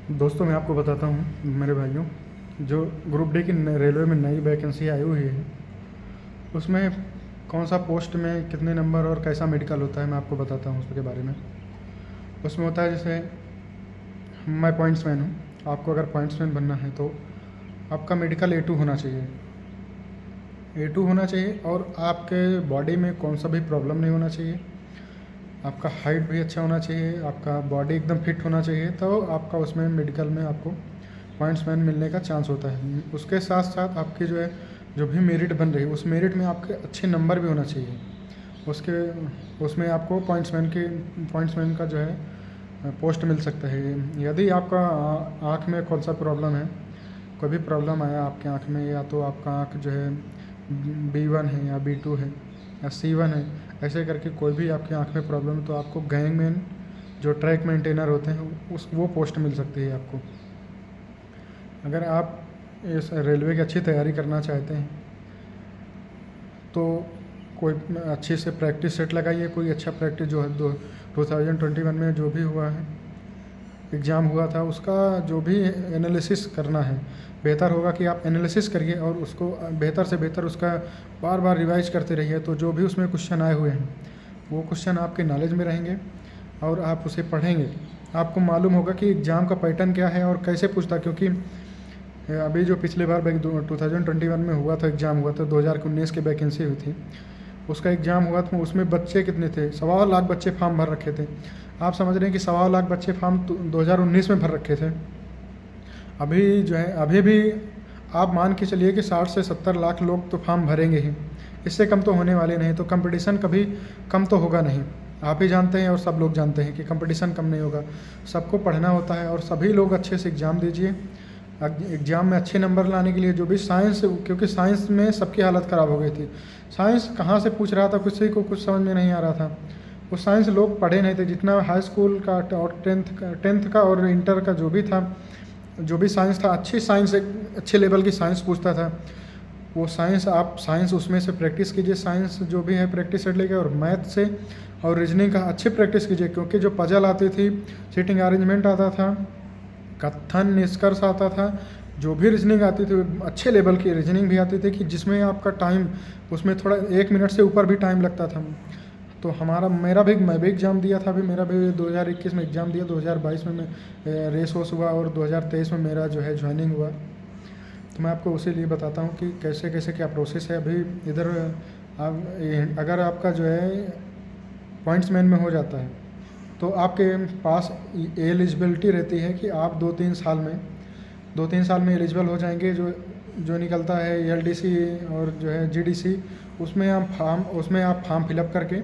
दोस्तों मैं आपको बताता हूँ मेरे भाइयों, जो ग्रुप डी की रेलवे में नई वैकेंसी आई हुई है उसमें कौन सा पोस्ट में कितने नंबर और कैसा मेडिकल होता है मैं आपको बताता हूँ उसके बारे में। उसमें होता है जैसे मैं पॉइंट्समैन हूँ, आपको अगर पॉइंट्समैन बनना है तो आपका मेडिकल A2 होना चाहिए। A2 होना चाहिए और आपके बॉडी में कौन सा भी प्रॉब्लम नहीं होना चाहिए, आपका हाइट भी अच्छा होना चाहिए, आपका बॉडी एकदम फिट होना चाहिए, तो आपका उसमें मेडिकल में आपको पॉइंट्समैन मिलने का चांस होता है। उसके साथ साथ आपकी जो है जो भी मेरिट बन रही है उस मेरिट में आपके अच्छे नंबर भी होना चाहिए। उसके उसमें आपको पॉइंट्समैन का जो है पोस्ट मिल सकता है। यदि आपका आँख में कौन सा प्रॉब्लम है, कोई भी प्रॉब्लम आया आपके आँख में, या तो आपका आँख जो है B1 है या B2 है या C1 है, ऐसे करके कोई भी आपकी आँख में प्रॉब्लम है तो आपको गैंगमैन जो ट्रैक मेंटेनर होते हैं वो पोस्ट मिल सकती है आपको। अगर आप इस रेलवे की अच्छी तैयारी करना चाहते हैं तो कोई अच्छी से प्रैक्टिस सेट लगाइए, कोई अच्छा प्रैक्टिस जो है 2021 में जो भी हुआ है एग्ज़ाम हुआ था उसका जो भी एनालिसिस करना है, बेहतर होगा कि आप एनालिसिस करिए और उसको बेहतर से बेहतर उसका बार बार रिवाइज करते रहिए। तो जो भी उसमें क्वेश्चन आए हुए हैं वो क्वेश्चन आपके नॉलेज में रहेंगे और आप उसे पढ़ेंगे, आपको मालूम होगा कि एग्ज़ाम का पैटर्न क्या है और कैसे पूछता। क्योंकि अभी जो पिछले बार 2021 में हुआ था, एग्ज़ाम हुआ था 2019 की वैकेंसी हुई थी, उसका एग्ज़ाम हुआ था, उसमें बच्चे कितने थे, 1.25 लाख बच्चे फॉर्म भर रखे थे। आप समझ रहे हैं कि 1.25 लाख बच्चे फॉर्म 2019 में भर रखे थे। अभी जो है अभी भी आप मान के चलिए कि 60 से 70 लाख लोग तो फॉर्म भरेंगे ही, इससे कम तो होने वाले नहीं। तो कंपटीशन कभी कम तो होगा नहीं, आप ही जानते हैं और सब लोग जानते हैं कि कंपटीशन कम नहीं होगा। सबको पढ़ना होता है और सभी लोग अच्छे से एग्ज़ाम दीजिए। एग्ज़ाम में अच्छे नंबर लाने के लिए जो भी साइंस, क्योंकि साइंस में सबकी हालत ख़राब हो गई थी। साइंस कहाँ से पूछ रहा था, किसी को कुछ समझ में नहीं आ रहा था। वो साइंस लोग पढ़े नहीं थे, जितना हाई स्कूल का और टेंथ का और इंटर का जो भी था, जो भी साइंस था, अच्छी साइंस, अच्छे लेवल की साइंस पूछता था। वो साइंस, आप साइंस उसमें से प्रैक्टिस कीजिए, साइंस जो भी है प्रैक्टिस सेट लेके, और मैथ से और रीजनिंग का अच्छी प्रैक्टिस कीजिए। क्योंकि जो पजल आती थी, सीटिंग अरेंजमेंट आता था, कथन निष्कर्ष आता था, जो भी रीजनिंग आती थी अच्छे लेवल की रीजनिंग भी आती थी कि जिसमें आपका टाइम, उसमें थोड़ा 1 मिनट से ऊपर भी टाइम लगता था। तो मैं भी एग्ज़ाम दिया था। अभी मेरा भी 2021 में एग्ज़ाम दिया, 2022 में मैं रेस वोस हुआ और 2023 में मेरा जो है ज्वाइनिंग हुआ। तो मैं आपको उसी लिए बताता हूँ कि कैसे कैसे क्या प्रोसेस है। अभी इधर अगर आपका जो है पॉइंट्समैन में हो जाता है तो आपके पास एलिजिबिलिटी रहती है कि आप 2-3 साल में एलिजिबल हो जाएंगे। जो जो निकलता है LDC और जो है GDC, उसमें आप फॉर्म फिलअप करके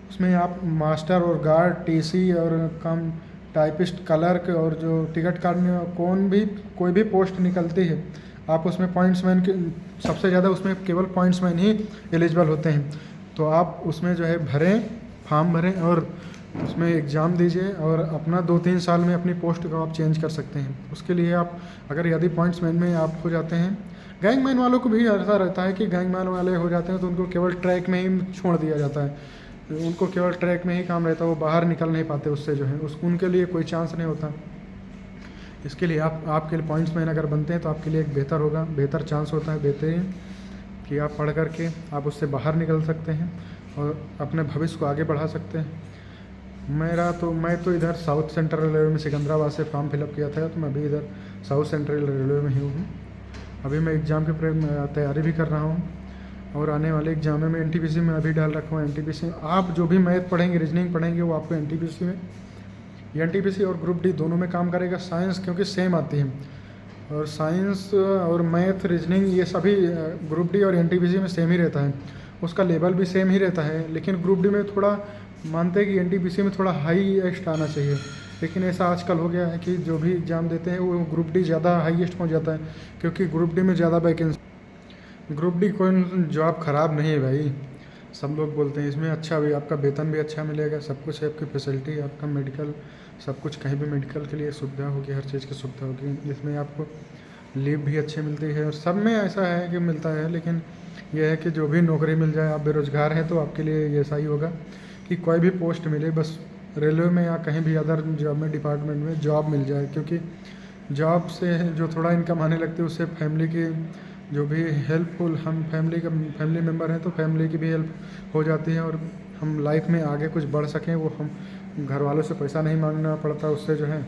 उसमें आप मास्टर और गार्ड, TC और कम टाइपिस्ट, क्लर्क और जो टिकट काटने, कोई भी पोस्ट निकलती है, आप उसमें पॉइंट्समैन के सबसे ज़्यादा उसमें केवल पॉइंट्समैन ही एलिजिबल होते हैं। तो आप उसमें जो है फॉर्म भरें और उसमें एग्ज़ाम दीजिए और अपना 2-3 साल में अपनी पोस्ट को आप चेंज कर सकते हैं। उसके लिए आप अगर यदि पॉइंट्समैन में आप हो जाते हैं, गैंगमैन वालों को भी ऐसा रहता है कि गैंगमैन वाले हो जाते हैं तो उनको केवल ट्रैक में ही छोड़ दिया जाता है, उनको केवल ट्रैक में ही काम रहता है, वो बाहर निकल नहीं पाते उससे, जो है उनके लिए कोई चांस नहीं होता। इसके लिए आपके लिए पॉइंट्समैन अगर बनते हैं तो आपके लिए एक बेहतर होगा, बेहतर चांस होता है, बेहतरीन, कि आप पढ़ करके आप उससे बाहर निकल सकते हैं और अपने भविष्य को आगे बढ़ा सकते हैं। मैं तो इधर साउथ सेंट्रल रेलवे में सिकंदराबाद से फॉर्म फिलअप किया था, तो मैं भी इधर साउथ सेंट्रल रेलवे में ही हूँ। अभी मैं एग्ज़ाम की तैयारी भी कर रहा हूँ और आने वाले एग्जाम में NTPC में अभी डाल रखा हूँ। NTPC आप जो भी मैथ पढ़ेंगे, रीजनिंग पढ़ेंगे, वो आपको NTPC में, NTPC और ग्रुप डी दोनों में काम करेगा। साइंस क्योंकि सेम आती है, और साइंस और मैथ, रीजनिंग ये सभी ग्रुप डी और NTPC में सेम ही रहता है, उसका लेवल भी सेम ही रहता है। लेकिन ग्रुप डी में थोड़ा मानते हैं कि NTPC में थोड़ा हाईएस्ट आना चाहिए, लेकिन ऐसा आजकल हो गया है कि जो भी एग्ज़ाम देते हैं वो ग्रुप डी ज़्यादा हाईएस्ट पहुंच जाता है, क्योंकि ग्रुप डी में ज़्यादा वैकेंसी। ग्रुप डी कोई जॉब ख़राब नहीं है भाई, सब लोग बोलते हैं इसमें अच्छा भी, आपका वेतन भी अच्छा मिलेगा, सब कुछ है, आपकी फैसिलिटी, आपका मेडिकल, सब कुछ, कहीं भी मेडिकल के लिए सुविधा होगी, हर चीज़ की सुविधा होगी। इसमें आपको लीव भी अच्छी मिलती है और सब में ऐसा है कि मिलता है। लेकिन यह है कि जो भी नौकरी मिल जाए, आप बेरोज़गार हैं तो आपके लिए ऐसा ही होगा कि कोई भी पोस्ट मिले, बस रेलवे में या कहीं भी अदर जॉब में, डिपार्टमेंट में जॉब मिल जाए, क्योंकि जॉब से जो थोड़ा इनकम आने लगती है उससे फैमिली की जो भी हेल्पफुल, हम फैमिली मेम्बर हैं तो फैमिली की भी हेल्प हो जाती है, और हम लाइफ में आगे कुछ बढ़ सकें, वो हम घर वालों से पैसा नहीं मांगना पड़ता उससे जो है,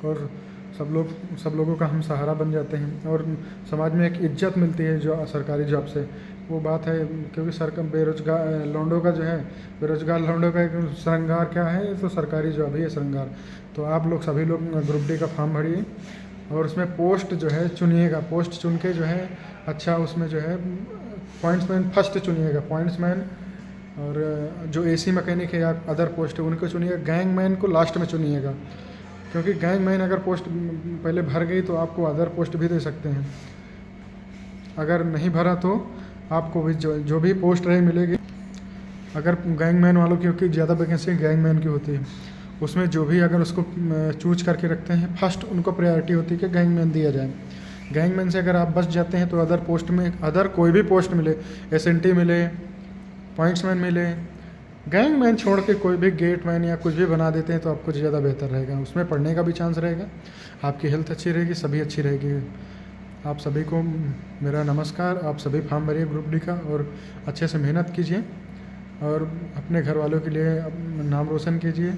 और सब लोगों का हम सहारा बन जाते हैं, और समाज में एक इज्जत मिलती है जो सरकारी जॉब से। वो बात है, क्योंकि सरकार बेरोजगार लौंडों का जो है, बेरोजगार लौंडों का एक श्रृंगार क्या है, तो सरकारी जॉब ही है श्रृंगार। तो आप लोग सभी लोग ग्रुप डी का फॉर्म भरिए, और उसमें पोस्ट जो है चुनिएगा, पोस्ट चुन के जो है अच्छा उसमें जो है पॉइंट्समैन फर्स्ट चुनिएगा, पॉइंट्समैन, और जो एसी मैकेनिक है या अदर पोस्ट है उनको चुनिएगा, गैंगमैन को लास्ट में चुनिएगा, क्योंकि गैंगमैन अगर पोस्ट पहले भर गई तो आपको अदर पोस्ट भी दे सकते हैं, अगर नहीं भरा तो आपको भी जो भी पोस्ट रहे मिलेगी। अगर गैंगमैन वालों की, क्योंकि ज़्यादा वैकेंसी गैंगमैन की होती है, उसमें जो भी अगर उसको चूज करके रखते हैं फर्स्ट उनको प्रायोरिटी होती है कि गैंगमैन दिया जाए। गैंगमैन से अगर आप बच जाते हैं तो अदर पोस्ट में, अदर कोई भी पोस्ट मिले, एसएनटी मिले, पॉइंट्समैन मिले, गैंगमैन छोड़ के कोई भी गेटमैन या कुछ भी बना देते हैं तो आपको ज़्यादा बेहतर रहेगा, उसमें पढ़ने का भी चांस रहेगा, आपकी हेल्थ अच्छी रहेगी, सभी अच्छी रहेगी। आप सभी को मेरा नमस्कार। आप सभी फॉर्म भरिए ग्रुप डी का, और अच्छे से मेहनत कीजिए, और अपने घर वालों के लिए नाम रोशन कीजिए,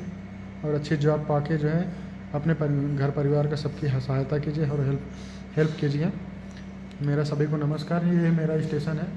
और अच्छी जॉब पाके जो है अपने घर परिवार का सबकी सहायता कीजिए और हेल्प कीजिए। मेरा सभी को नमस्कार। ये मेरा स्टेशन है।